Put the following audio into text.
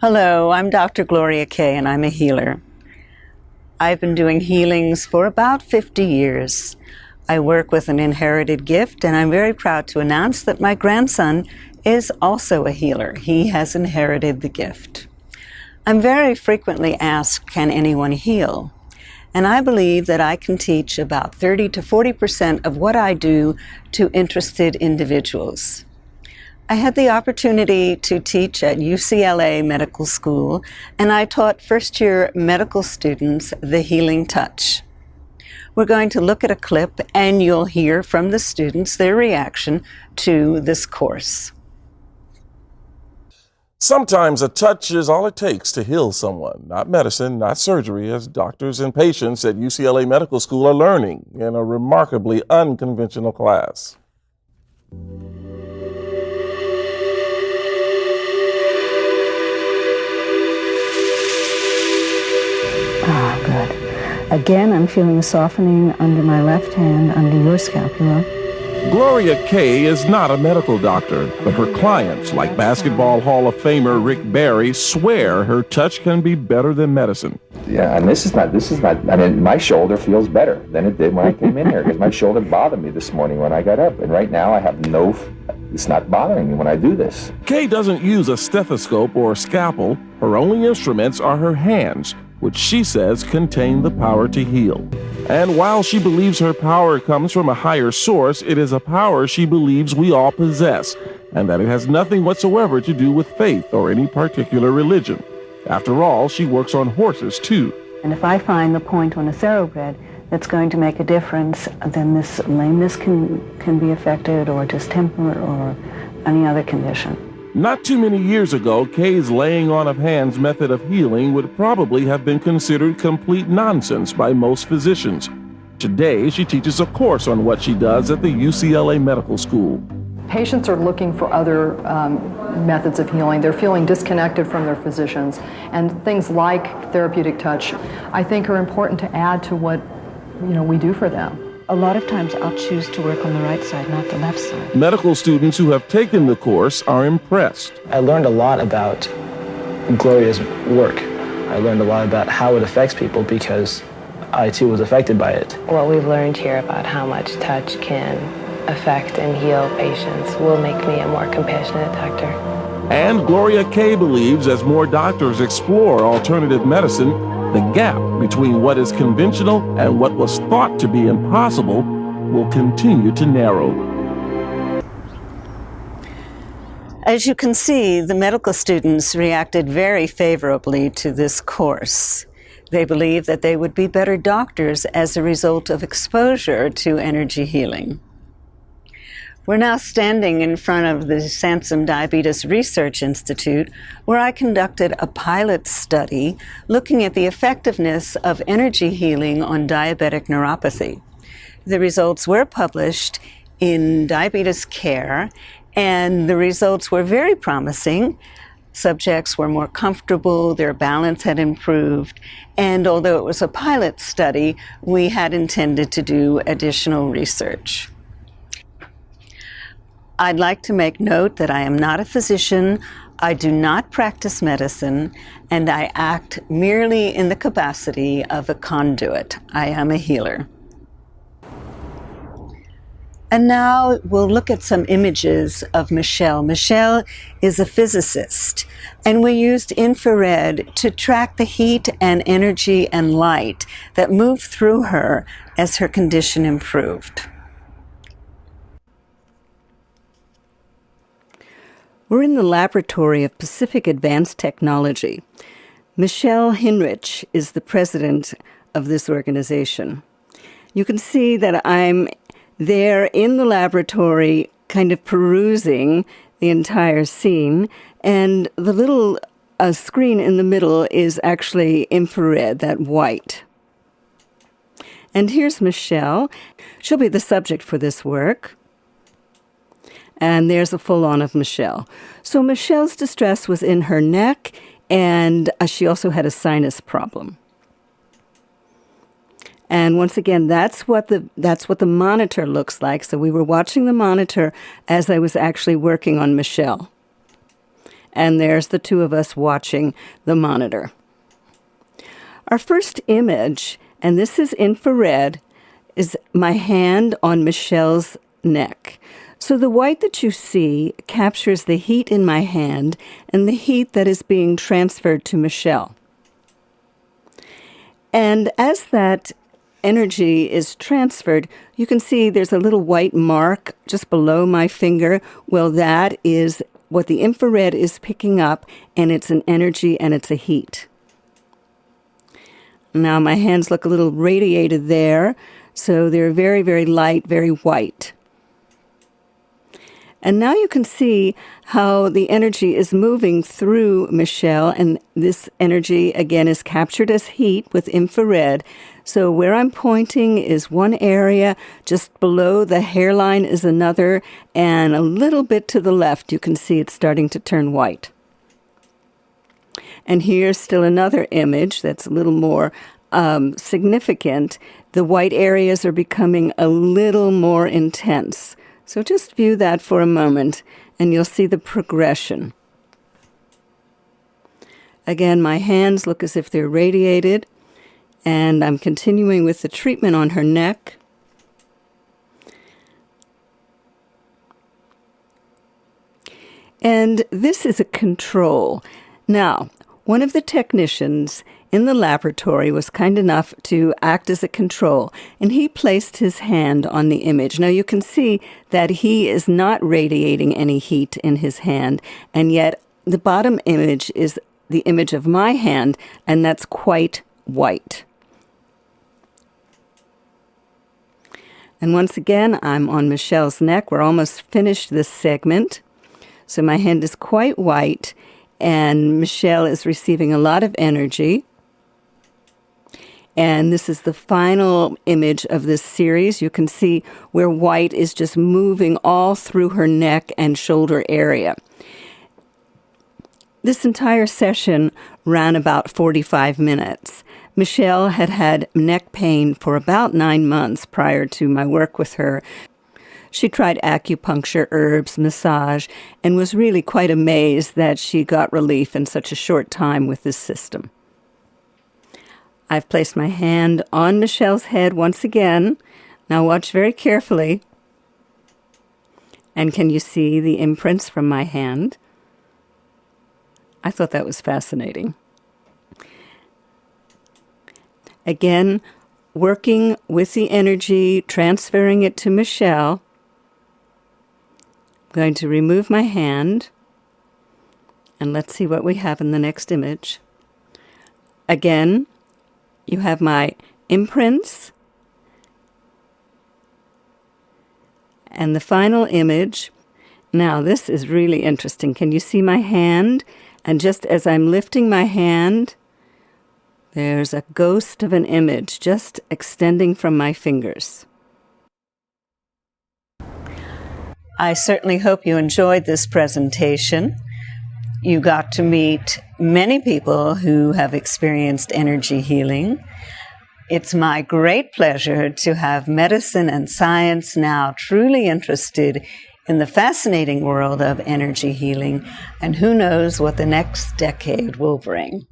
Hello, I'm Dr. Gloria Kaye, and I'm a healer. I've been doing healings for about 50 years. I work with an inherited gift, and I'm very proud to announce that my grandson is also a healer. He has inherited the gift. I'm very frequently asked, can anyone heal? And I believe that I can teach about 30 to 40% of what I do to interested individuals. I had the opportunity to teach at UCLA Medical School, and I taught first-year medical students the healing touch. We're going to look at a clip, and you'll hear from the students their reaction to this course. Sometimes a touch is all it takes to heal someone, not medicine, not surgery, as doctors and patients at UCLA Medical School are learning in a remarkably unconventional class. Good. Again, I'm feeling a softening under my left hand, under your scapula. Gloria Kaye is not a medical doctor, but her clients, like Basketball Hall of Famer Rick Barry, swear her touch can be better than medicine. Yeah, and this is not, I mean, my shoulder feels better than it did when I came in here, because my shoulder bothered me this morning when I got up, and right now I have it's not bothering me when I do this. Kaye doesn't use a stethoscope or a scalpel. Her only instruments are her hands, which she says contain the power to heal. And while she believes her power comes from a higher source, it is a power she believes we all possess, and that it has nothing whatsoever to do with faith or any particular religion. After all, she works on horses too. And if I find the point on a thoroughbred that's going to make a difference, then this lameness can be affected, or distemper, or any other condition. Not too many years ago, Kaye's laying on of hands method of healing would probably have been considered complete nonsense by most physicians. Today, she teaches a course on what she does at the UCLA Medical School. Patients are looking for other methods of healing. They're feeling disconnected from their physicians, and things like therapeutic touch, I think, are important to add to what we do for them. A lot of times I'll choose to work on the right side, not the left side. Medical students who have taken the course are impressed. I learned a lot about Gloria's work. I learned a lot about how it affects people because I too was affected by it. What we've learned here about how much touch can affect and heal patients will make me a more compassionate doctor. And Gloria Kaye believes as more doctors explore alternative medicine, the gap between what is conventional and what was thought to be impossible will continue to narrow. As you can see, the medical students reacted very favorably to this course. They believe that they would be better doctors as a result of exposure to energy healing. We're now standing in front of the Sansom Diabetes Research Institute, where I conducted a pilot study looking at the effectiveness of energy healing on diabetic neuropathy. The results were published in Diabetes Care, and the results were very promising. Subjects were more comfortable, their balance had improved, and although it was a pilot study, we had intended to do additional research. I'd like to make note that I am not a physician, I do not practice medicine, and I act merely in the capacity of a conduit. I am a healer. And now we'll look at some images of Michelle. Michelle is a physicist, and we used infrared to track the heat and energy and light that moved through her as her condition improved. We're in the laboratory of Pacific Advanced Technology. Michelle Hinrich is the president of this organization. You can see that I'm there in the laboratory kind of perusing the entire scene, and the little screen in the middle is actually infrared, that white. And here's Michelle. She'll be the subject for this work. And there's a full-on of Michelle. So Michelle's distress was in her neck, and she also had a sinus problem. And once again, that's what the monitor looks like. So we were watching the monitor as I was actually working on Michelle. and there's the two of us watching the monitor. Our first image, and this is infrared, is my hand on Michelle's neck. So the white that you see captures the heat in my hand and the heat that is being transferred to Michelle. And as that energy is transferred, you can see there's a little white mark just below my finger. Well, that is what the infrared is picking up, and it's an energy and it's a heat. Now my hands look a little radiated there, so they're very, very light, very white. And now you can see how the energy is moving through Michelle, and this energy, again, is captured as heat with infrared. So where I'm pointing is one area, just below the hairline is another, and a little bit to the left, you can see it's starting to turn white. And here's still another image that's a little more significant. The white areas are becoming a little more intense. So just view that for a moment, and you'll see the progression. Again, my hands look as if they're radiated, and I'm continuing with the treatment on her neck. And this is a control. Now, one of the technicians in the laboratory was kind enough to act as a control, and he placed his hand on the image. Now you can see that he is not radiating any heat in his hand, and yet the bottom image is the image of my hand, and that's quite white. And once again, I'm on Michelle's neck. We're almost finished this segment. So my hand is quite white, and Michelle is receiving a lot of energy. And this is the final image of this series. You can see where white is just moving all through her neck and shoulder area. This entire session ran about 45 minutes. Michelle had had neck pain for about 9 months prior to my work with her. She tried acupuncture, herbs, massage, and was really quite amazed that she got relief in such a short time with this system. I've placed my hand on Michelle's head once again. Now watch very carefully. And can you see the imprints from my hand? I thought that was fascinating. Again, working with the energy, transferring it to Michelle. I'm going to remove my hand, and let's see what we have in the next image. Again, you have my imprints, and the final image. Now, this is really interesting. Can you see my hand? And just as I'm lifting my hand, there's a ghost of an image just extending from my fingers. I certainly hope you enjoyed this presentation. You got to meet many people who have experienced energy healing. It's my great pleasure to have medicine and science now truly interested in the fascinating world of energy healing, and who knows what the next decade will bring.